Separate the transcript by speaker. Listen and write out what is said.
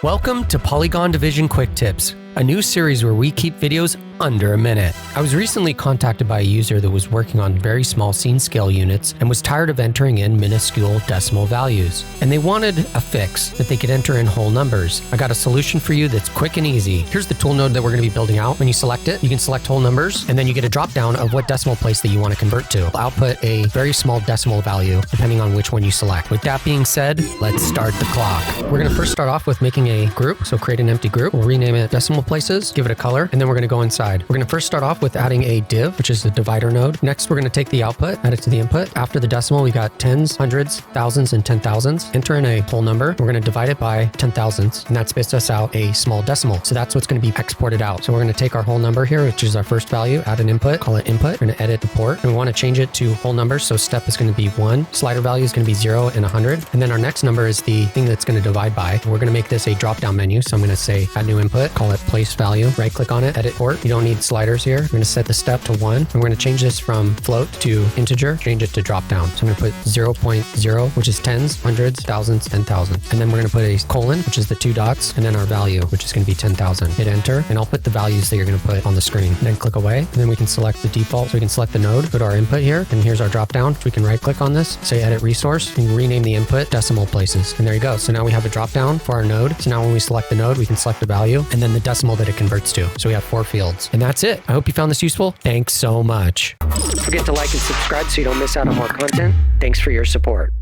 Speaker 1: Welcome to Polygon Division Quick Tips, a new series where we keep videos under a minute. I was recently contacted by a user that was working on very small scene scale units and was tired of entering in minuscule decimal values. And they wanted a fix that they could enter in whole numbers. I got a solution for you that's quick and easy. Here's the tool node that we're going to be building out. When you select it, you can select whole numbers, and then you get a drop down of what decimal place that you want to convert to. I'll output a very small decimal value depending on which one you select. With that being said, let's start the clock. We're going to first start off with making a group. So create an empty group. We'll rename it decimal places, give it a color, and then we're going to go inside. We're going to first start off with adding a div, which is the divider node. Next, we're going to take the output, add it to the input. After the decimal, we got tens, hundreds, thousands, and 10,000s. Enter in a whole number. We're going to divide it by 10,000s, and that spits us out a small decimal. So that's what's going to be exported out. So we're going to take our whole number here, which is our first value, add an input, call it input. We're going to edit the port, and we want to change it to whole numbers. So step is going to be 1, slider value is going to be 0 and 100. And then our next number is the thing that's going to divide by. We're going to make this a drop-down menu. So I'm going to say add new input, call it place value, right click on it, edit port. You don't need sliders here. We're going to set the step to 1. And we're going to change this from float to integer, change it to drop down. So I'm going to put 0.0, which is tens, hundreds, thousands, and thousands. And then we're going to put a colon, which is the 2 dots, and then our value, which is going to be 10,000. Hit enter, and I'll put the values that you're going to put on the screen. And then click away, and then we can select the default. So we can select the node, go to our input here, and here's our drop down. We can right click on this, say edit resource, and rename the input decimal places. And there you go. So now we have a drop down for our node. So now when we select the node, we can select the value and then the decimal that it converts to. So we have 4 fields. And that's it. I hope you found this useful. Thanks so much. Don't forget to like and subscribe so you don't miss out on more content. Thanks for your support.